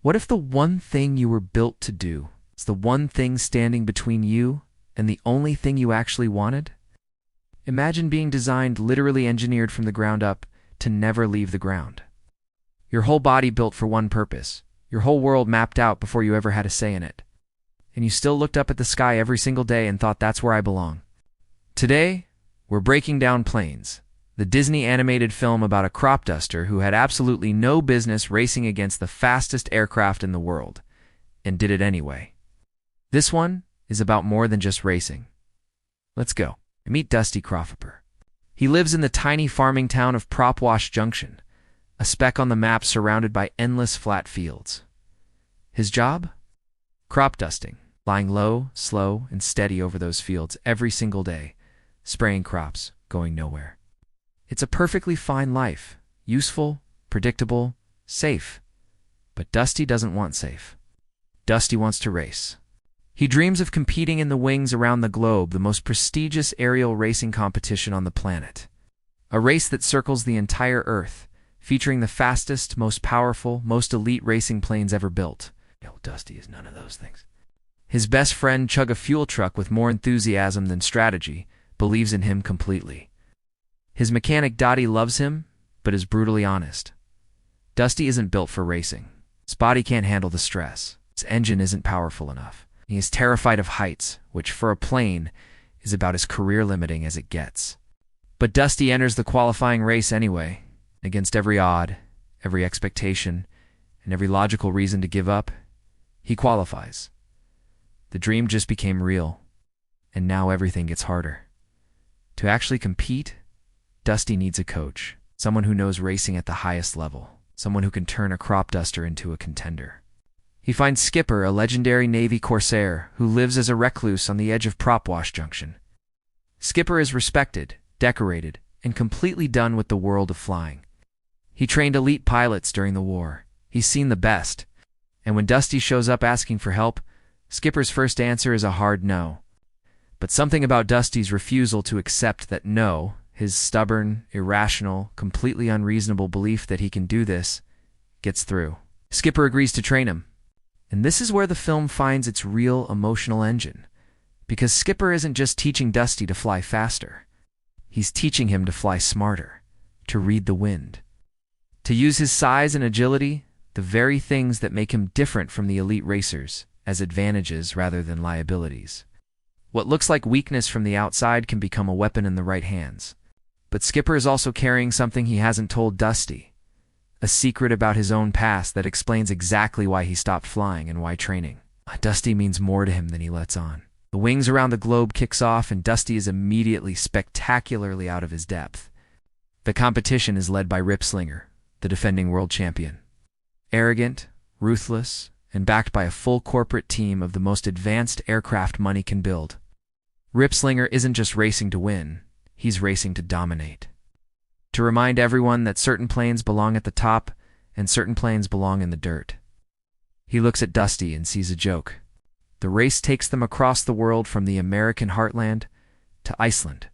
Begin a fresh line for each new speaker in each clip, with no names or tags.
What if the one thing you were built to do is the one thing standing between you and the only thing you actually wanted? Imagine being designed, literally engineered from the ground up, to never leave the ground. Your whole body built for one purpose, your whole world mapped out before you ever had a say in it. And you still looked up at the sky every single day and thought, that's where I belong. Today, we're breaking down Planes, the Disney animated film about a crop duster who had absolutely no business racing against the fastest aircraft in the world, and did it anyway. This one is about more than just racing. Let's go. Meet Dusty Crofhopper. He lives in the tiny farming town of Propwash Junction, a speck on the map surrounded by endless flat fields. His job? Crop dusting, lying low, slow, and steady over those fields every single day, spraying crops, going nowhere. It's a perfectly fine life, useful, predictable, safe. But Dusty doesn't want safe. Dusty wants to race. He dreams of competing in the wings around the globe, the most prestigious aerial racing competition on the planet. A race that circles the entire Earth, featuring the fastest, most powerful, most elite racing planes ever built. Dusty is none of those things. His best friend, Chug, a fuel truck with more enthusiasm than strategy, believes in him completely. His mechanic Dottie loves him, but is brutally honest. Dusty isn't built for racing. His body can't handle the stress. His engine isn't powerful enough. He is terrified of heights, which for a plane is about as career-limiting as it gets. But Dusty enters the qualifying race anyway. Against every odd, every expectation, and every logical reason to give up, he qualifies. The dream just became real, and now everything gets harder. To actually compete, Dusty needs a coach, someone who knows racing at the highest level, someone who can turn a crop duster into a contender. He finds Skipper, a legendary Navy Corsair, who lives as a recluse on the edge of Propwash Junction. Skipper is respected, decorated, and completely done with the world of flying. He trained elite pilots during the war. He's seen the best. And when Dusty shows up asking for help, Skipper's first answer is a hard no. But something about Dusty's refusal to accept that no, his stubborn, irrational, completely unreasonable belief that he can do this, gets through. Skipper agrees to train him. And this is where the film finds its real emotional engine. Because Skipper isn't just teaching Dusty to fly faster. He's teaching him to fly smarter, to read the wind, to use his size and agility, the very things that make him different from the elite racers, as advantages rather than liabilities. What looks like weakness from the outside can become a weapon in the right hands. But Skipper is also carrying something he hasn't told Dusty. A secret about his own past that explains exactly why he stopped flying and why training. Dusty means more to him than he lets on. The wings around the globe kicks off and Dusty is immediately spectacularly out of his depth. The competition is led by Rip Slinger, the defending world champion. Arrogant, ruthless, and backed by a full corporate team of the most advanced aircraft money can build. Rip Slinger isn't just racing to win, he's racing to dominate. To remind everyone that certain planes belong at the top and certain planes belong in the dirt. He looks at Dusty and sees a joke. The race takes them across the world from the American heartland to Iceland,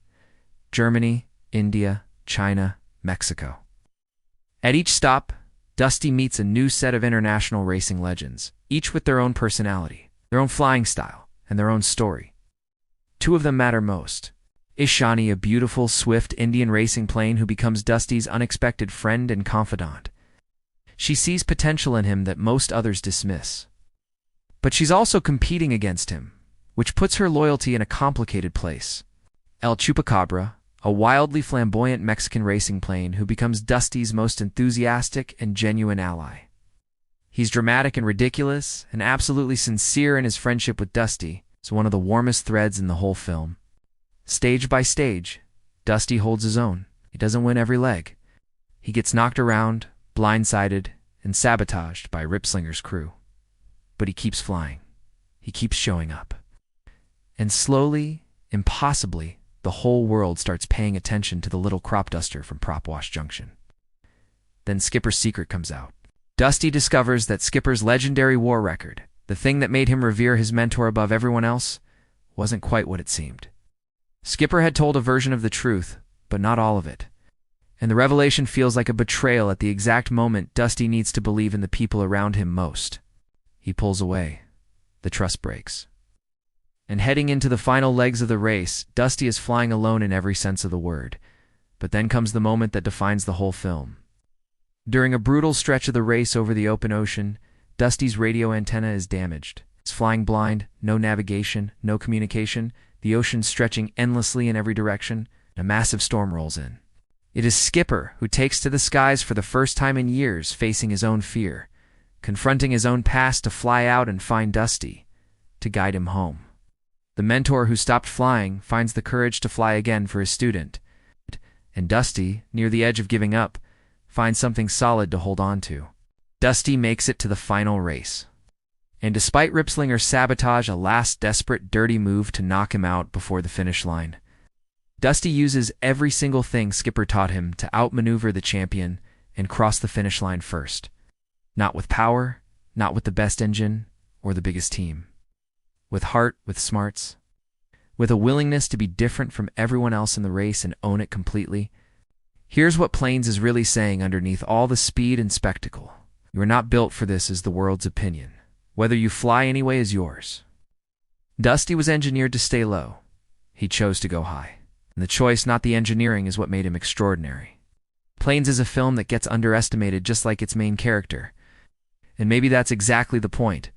Germany, India, China, Mexico. At each stop, Dusty meets a new set of international racing legends, each with their own personality, their own flying style, and their own story. Two of them matter most. Ishani, a beautiful, swift Indian racing plane who becomes Dusty's unexpected friend and confidant. She sees potential in him that most others dismiss. But she's also competing against him, which puts her loyalty in a complicated place. El Chupacabra, a wildly flamboyant Mexican racing plane who becomes Dusty's most enthusiastic and genuine ally. He's dramatic and ridiculous, and absolutely sincere in his friendship with Dusty. It's one of the warmest threads in the whole film. Stage by stage, Dusty holds his own. He doesn't win every leg. He gets knocked around, blindsided, and sabotaged by Rip Slinger's crew. But he keeps flying. He keeps showing up. And slowly, impossibly, the whole world starts paying attention to the little crop duster from Propwash Junction. Then Skipper's secret comes out. Dusty discovers that Skipper's legendary war record, the thing that made him revere his mentor above everyone else, wasn't quite what it seemed. Skipper had told a version of the truth, but not all of it. And the revelation feels like a betrayal at the exact moment Dusty needs to believe in the people around him most. He pulls away. The trust breaks. And heading into the final legs of the race, Dusty is flying alone in every sense of the word. But then comes the moment that defines the whole film. During a brutal stretch of the race over the open ocean, Dusty's radio antenna is damaged. He's flying blind, no navigation, no communication, the ocean stretching endlessly in every direction, and a massive storm rolls in. It is Skipper who takes to the skies for the first time in years, facing his own fear, confronting his own past to fly out and find Dusty, to guide him home. The mentor who stopped flying finds the courage to fly again for his student, and Dusty, near the edge of giving up, finds something solid to hold on to. Dusty makes it to the final race. And despite Ripslinger's sabotage, a last desperate, dirty move to knock him out before the finish line, Dusty uses every single thing Skipper taught him to outmaneuver the champion and cross the finish line first. Not with power, not with the best engine or the biggest team. With heart, with smarts, with a willingness to be different from everyone else in the race and own it completely. Here's what Planes is really saying underneath all the speed and spectacle. You are not built for this is the world's opinion. Whether you fly anyway is yours. Dusty was engineered to stay low. He chose to go high. And the choice, not the engineering, is what made him extraordinary. Planes is a film that gets underestimated just like its main character. And maybe that's exactly the point.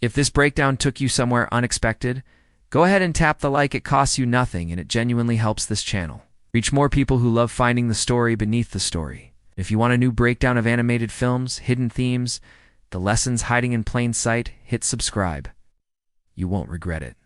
If this breakdown took you somewhere unexpected, go ahead and tap the like. It costs you nothing and it genuinely helps this channel reach more people who love finding the story beneath the story. If you want a new breakdown of animated films, hidden themes, the lessons hiding in plain sight, hit subscribe. You won't regret it.